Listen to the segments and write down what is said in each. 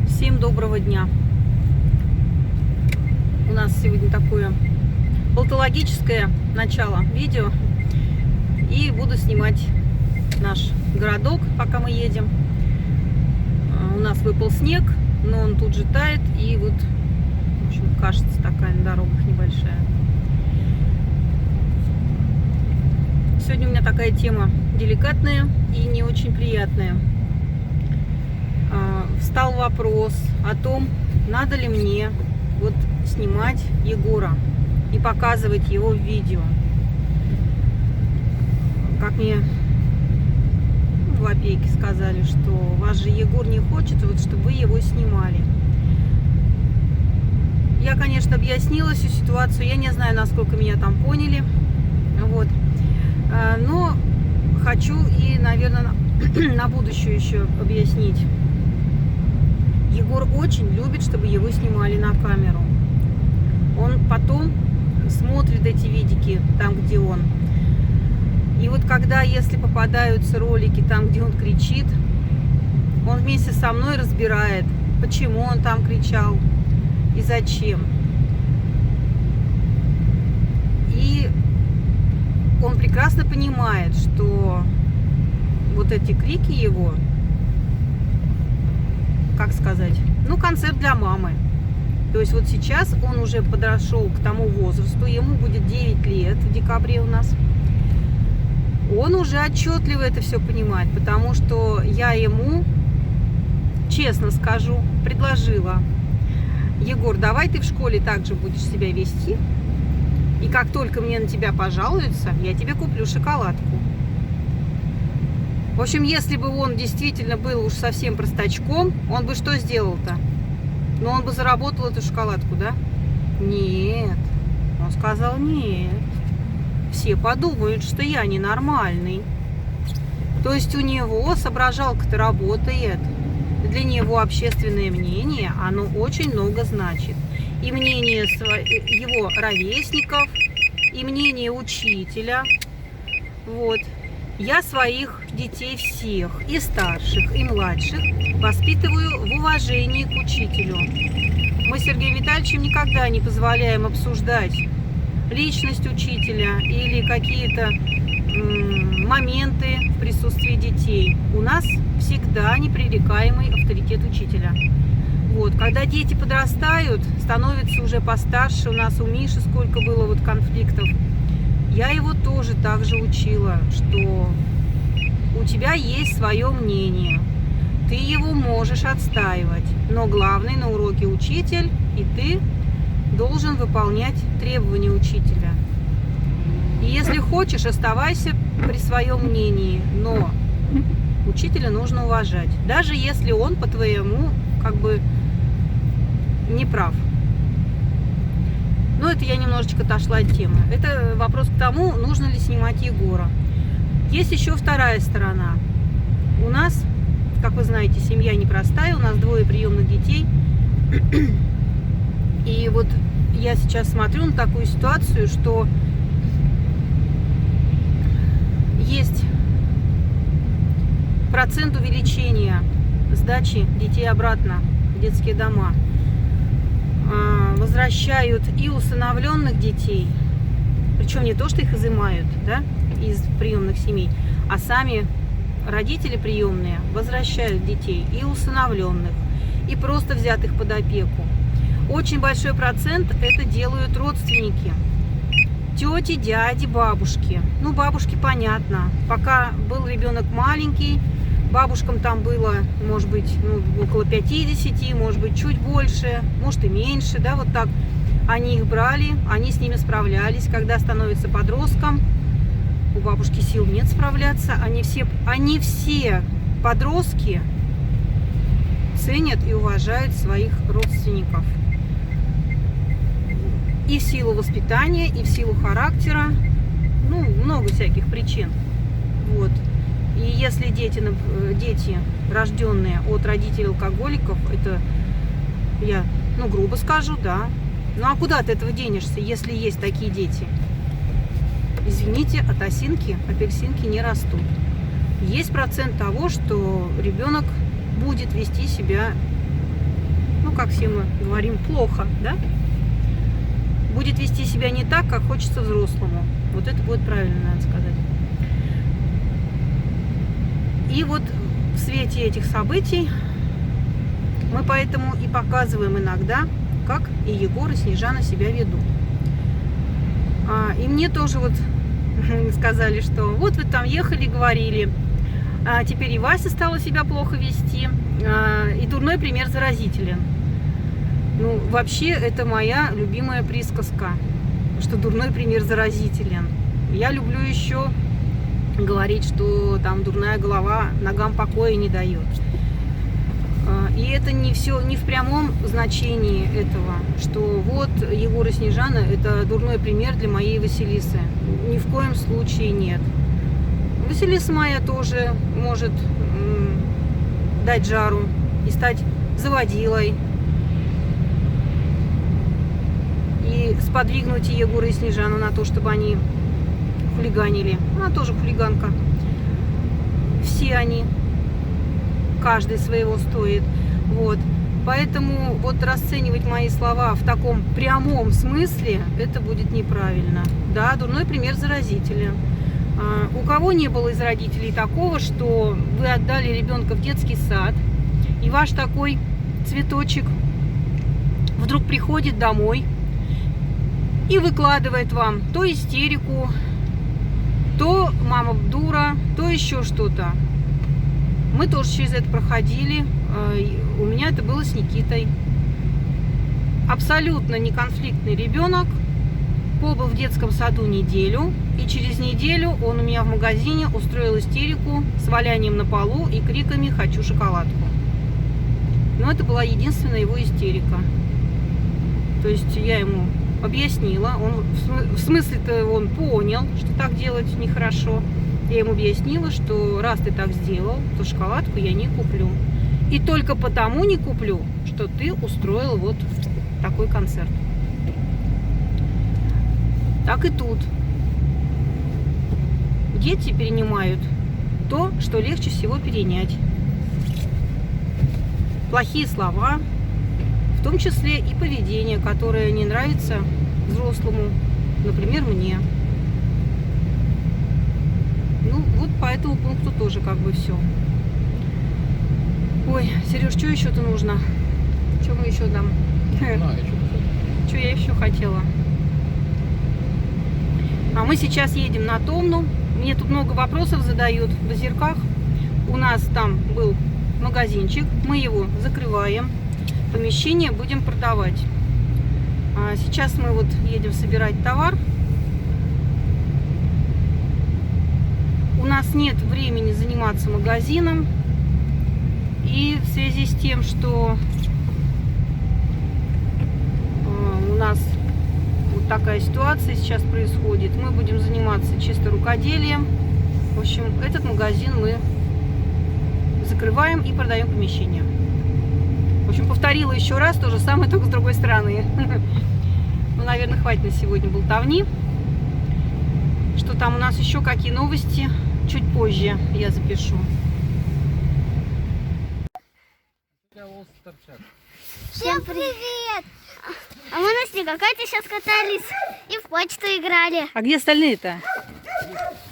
Всем доброго дня. У нас сегодня такое болтологическое начало видео. И буду снимать наш городок, пока мы едем. У нас выпал снег, но он тут же тает. И вот, в общем, кажется, такая на дорогах небольшая. Сегодня у меня такая тема деликатная и не очень приятная. Встал вопрос о том, надо ли мне вот снимать Егора и показывать его в видео. Как мне в опеке сказали, что вас же Егор не хочет, вот, чтобы вы его снимали. Я, конечно, объяснила всю ситуацию. Я не знаю, насколько меня там поняли. Вот. Но хочу и, наверное, на будущее еще объяснить. Егор очень любит, чтобы его снимали на камеру. Он потом смотрит эти видики там, где он. И вот когда, если попадаются ролики там, где он кричит, он вместе со мной разбирает, почему он там кричал и зачем. И он прекрасно понимает, что вот эти крики его, как сказать, ну, концерт для мамы. То есть вот сейчас он уже подошел к тому возрасту, ему будет 9 лет в декабре у нас. Он уже отчетливо это все понимает, потому что я ему, честно скажу, предложила: Егор, давай ты в школе также будешь себя вести, и как только мне на тебя пожалуются, я тебе куплю шоколадку. В общем, если бы он действительно был уж совсем простачком, он бы что сделал-то? Ну, он бы заработал эту шоколадку, да? Нет. Он сказал: нет. Все подумают, что я ненормальный. То есть у него соображалка-то работает. Для него общественное мнение, оно очень много значит. И мнение его ровесников, и мнение учителя. Вот. Я своих детей всех, и старших, и младших, воспитываю в уважении к учителю. Мы с Сергеем Витальевичем никогда не позволяем обсуждать личность учителя или какие-то моменты в присутствии детей. У нас всегда непререкаемый авторитет учителя. Вот. Когда дети подрастают, становятся уже постарше, у нас у Миши сколько было вот конфликтов, я его тоже так же учила, что у тебя есть свое мнение, ты его можешь отстаивать, но главный на уроке учитель, и ты должен выполнять требования учителя. И если хочешь, оставайся при своем мнении, но учителя нужно уважать, даже если он по-твоему как бы не прав. Но это я немножечко отошла от темы. Это вопрос к тому, нужно ли снимать Егора. Есть еще вторая сторона. У нас, как вы знаете, семья непростая, у нас 2 приемных детей. И вот я сейчас смотрю на такую ситуацию, что есть процент увеличения сдачи детей обратно в детские дома. Возвращают и усыновленных детей, причем не то, что их изымают, да, из приемных семей, а сами родители приемные возвращают детей и усыновленных, и просто взятых под опеку. Очень большой процент это делают родственники, тети, дяди, бабушки. Ну, бабушки, понятно, пока был ребенок маленький, бабушкам там было, может быть, около 50, может быть, чуть больше, может и меньше, да, вот так. Они их брали, они с ними справлялись. Когда становится подростком, у бабушки сил нет справляться. Они все подростки ценят и уважают своих родственников. И в силу воспитания, и в силу характера, ну, много всяких причин. Вот. И если дети, рожденные от родителей алкоголиков, это я, грубо скажу, да. Ну а куда ты этого денешься, если есть такие дети? Извините, от осинки апельсинки не растут. Есть процент того, что ребенок будет вести себя, ну, как все мы говорим, плохо, да? Будет вести себя не так, как хочется взрослому. Вот это будет правильно, надо сказать. И вот в свете этих событий мы поэтому и показываем иногда, как и Егор, и Снежана себя ведут. И мне тоже вот сказали, что вот вы там ехали, говорили, а теперь и Вася стала себя плохо вести, и дурной пример заразителен. Ну, вообще, это моя любимая присказка, что дурной пример заразителен. Я люблю еще говорить, что там дурная голова ногам покоя не дает. И это не все, не в прямом значении этого, что вот Егор и Снежана – это дурной пример для моей Василисы. Ни в коем случае нет. Василиса моя тоже может дать жару и стать заводилой. И сподвигнуть Егора и Снежану на то, чтобы они хулиганили. Она тоже хулиганка. Все они. Каждый своего стоит. Вот. Поэтому вот расценивать мои слова в таком прямом смысле, это будет неправильно. Да, дурной пример заразителя. У кого не было из родителей такого, что вы отдали ребенка в детский сад, и ваш такой цветочек вдруг приходит домой и выкладывает вам то истерику, то мама дура, то еще что-то. Мы тоже через это проходили. У меня это было с Никитой. Абсолютно неконфликтный ребенок. Побыл в детском саду неделю. И через неделю он у меня в магазине устроил истерику с валянием на полу и криками «хочу шоколадку». Но это была единственная его истерика. То есть я ему объяснила. Он, в смысле-то он понял, что так делать нехорошо. Я ему объяснила, что раз ты так сделал, то шоколадку я не куплю. И только потому не куплю, что ты устроил вот такой концерт. Так и тут. Дети перенимают то, что легче всего перенять. Плохие слова, в том числе и поведение, которое не нравится взрослому, например, мне. Ну, вот по этому пункту тоже как бы все. Ой, Сереж, что еще-то нужно? Что мы еще там? Что я еще хотела? А мы сейчас едем на Томну. Мне тут много вопросов задают в Озерках. У нас там был магазинчик. Мы его закрываем. Помещение будем продавать. А сейчас мы вот едем собирать товар. У нас нет времени заниматься магазином. И в связи с тем, что у нас вот такая ситуация сейчас происходит, мы будем заниматься чисто рукоделием. В общем, этот магазин мы закрываем и продаем помещение. В общем, повторила еще раз то же самое, только с другой стороны. Ну, наверное, хватит на сегодня болтовни. Что там у нас еще, какие новости, чуть позже я запишу. Всем привет! А мы на снегокате сейчас катались и в почту играли. А где остальные-то?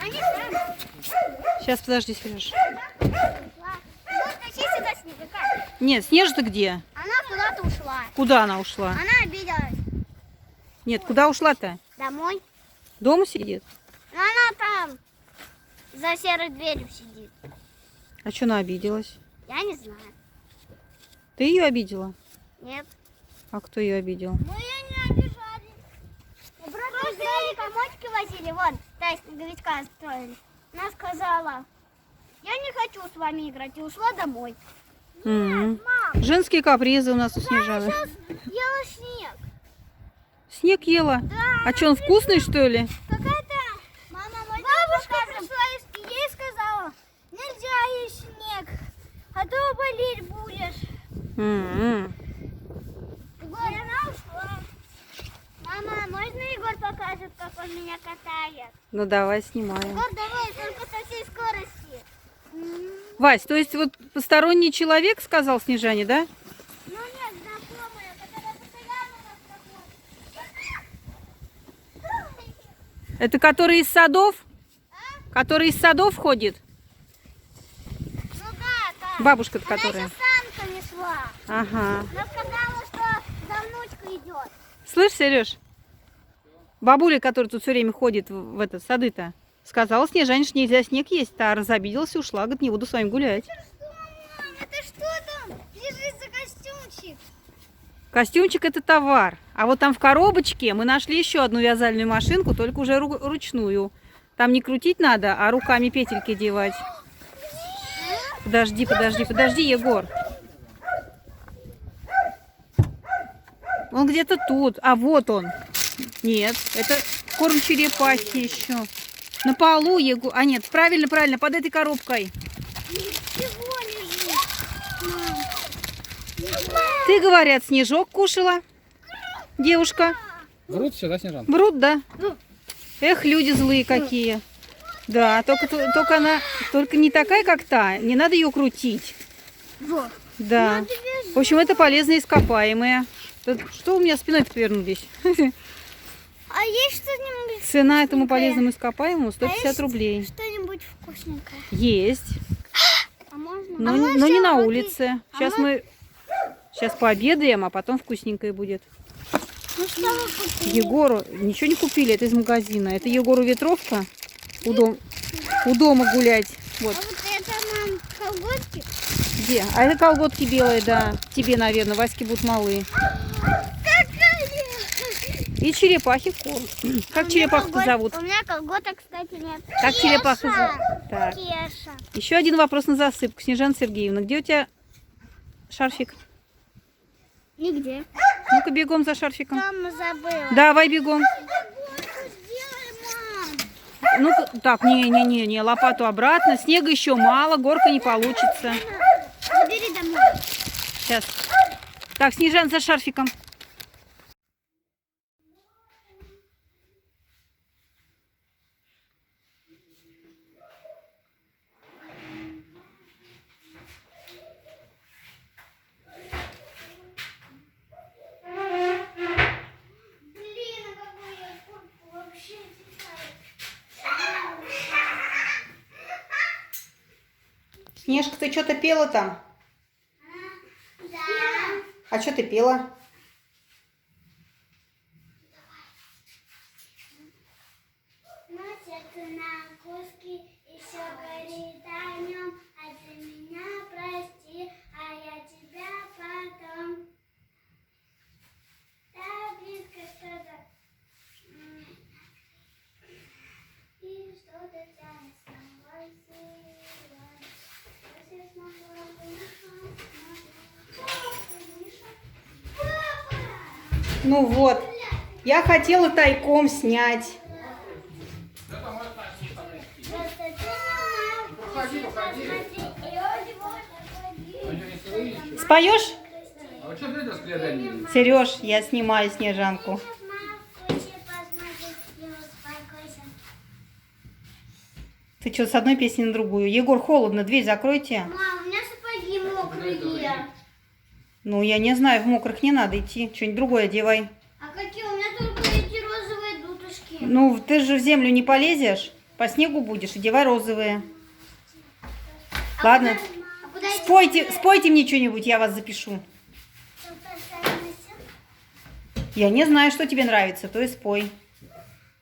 Они там. Сейчас, подожди, Сереж. Ну, тащи сюда снегокат. Нет, Снежа-то где? Она куда-то ушла. Куда она ушла? Она обиделась. Нет, куда ушла-то? Домой. Дома сидит? Но она там за серой дверью сидит. А что она обиделась? Я не знаю. Ты ее обидела? Нет. А кто ее обидел? Мы ее не обижали. Мы просто взяли комочки возили, вон, та снеговичка строили. Она сказала, я не хочу с вами играть, и ушла домой. Нет, мам. Женские капризы у нас у Я Снежаны. сейчас ела снег. Снег ела? Да. А что, он вкусный, что ли? Какая-то бабушка пришла и ей сказала, нельзя есть снег, а то болеть будешь. Егор, она ушла. Мама, можно Егор покажет, как он меня катает? Ну давай, снимаем. Егор, давай, только со всей скорости. Вась, то есть вот посторонний человек сказал Снежане, да? Ну нет, знакомая, которая постоянно нас проходит. Это который из садов? Который из садов ходит? Ну да. Бабушка-то Она которая. еще санками шла. Ага. Она сказала, что за внучкой идет. Слышь, Сереж, бабуля, которая тут все время ходит в этот сады-то, сказала Снежане, что нельзя снег есть. Та разобиделась и ушла, говорит, не буду с вами гулять. Что, мам, это что там? Лежит за костюмчик. Костюмчик это товар. А вот там в коробочке мы нашли еще одну вязальную машинку, только уже ручную. Там не крутить надо, а руками петельки девать. Подожди, Егор. Он где-то тут. А вот он. Нет, это корм черепахи еще. На полу, Егор. А нет, правильно, под этой коробкой. Ничего лежит, мам. Ты, говорят, снежок кушала, девушка. Врут все, да, Снежан? Врут, да? Эх, люди злые какие. Да, только она не такая, как та. Не надо ее крутить. Вот. Да. В общем, это полезные ископаемые. Что у меня спиной повернулись? А есть что-нибудь? Цена этому полезному ископаемому 150 есть рублей. Что-нибудь вкусненькое? Есть. А можно? Но не на улице. Сейчас пообедаем, а потом вкусненькое будет. Ну что вы купили? Егору ничего не купили, это из магазина. Это Егору ветровка. У дома гулять. Вот. А вот это, мам, колготки? Где? А это колготки белые, да. Тебе, наверное, Ваське будут малые. И черепахи корм. Как черепаху зовут? У меня колготок, кстати, нет. Как черепаху зовут? Так. Кеша. Еще один вопрос на засыпку. Снежана Сергеевна, где у тебя шарфик? Нигде. Ну-ка, бегом за шарфиком. Дома забыла. Давай бегом. Сделай, мам. Ну-ка, так, не, лопату обратно. Снега еще мало, горка не получится. Забери домой. Сейчас. Так, Снежана за шарфиком. Блин, а какой я куртку вообще Снежка, ты что-то пела там? Да. А что ты пела? Носят на куски, и все горит огнем. А ты меня прости, а я тебя потом. Так близко что-то. И что-то тянет с тобой силой. Если смогла бы Ну вот. Я хотела тайком снять. Споешь? А вы что глядя взглядами? Сереж, я снимаю Снежанку. Ты что, с одной песни на другую? Егор, холодно, дверь закройте. Мам, у меня сапоги мокрые. Ну, я не знаю, в мокрых не надо идти. Что-нибудь другое одевай. А какие? У меня только эти розовые дутушки. Ну, ты же в землю не полезешь. По снегу будешь, одевай розовые. Ладно. А куда эти Спойте мне что-нибудь, я вас запишу. Я не знаю, что тебе нравится, то и спой.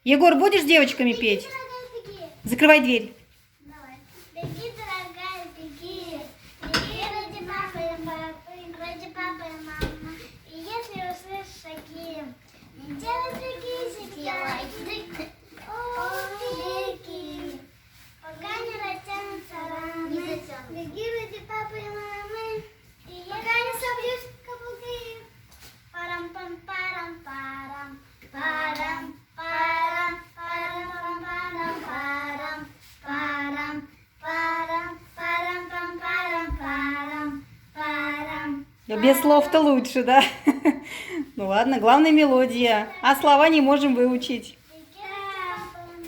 Егор, будешь с девочками петь? Беги. Закрывай дверь. Давай. Беги, дорогая, беги. Беги ради папы и мамы. И если услышишь шаги, не делай другие делай. О, беги. Пока не растянутся раны. Беги ради папы и мамы. И пока не собьюсь каблуки. Парам-пам-парам-парам. Парам. Парам, парам, парам, парам, парам, парам, парам, парам, парам, парам. Без слов-то лучше, да? Ну ладно, главное мелодия. А слова не можем выучить.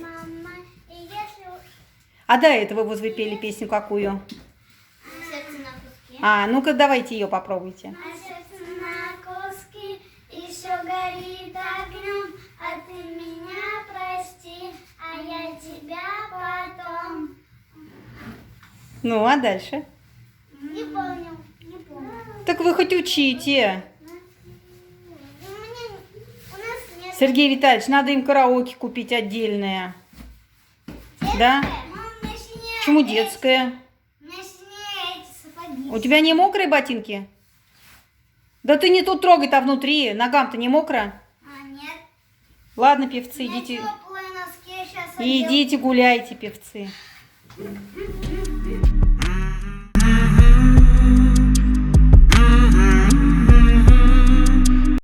Мама, и если... А до этого вот вы пели песню какую? А, ну-ка давайте ее попробуйте. А сердце на куски еще горит огнем, а ты меня прости, а я тебя потом. Ну, а дальше? Не помню, не помню. Так вы хоть учите. У нас нет. Сергей Витальевич, надо им караоке купить отдельное. Да? Почему детское? У меня сильнее эти сапоги. У тебя не мокрые ботинки? Да ты не тут трогай-то внутри. Ногам-то не мокро? А, нет. Ладно, певцы, У меня идите. теплые носки, я сейчас Идите гуляйте, певцы. одену.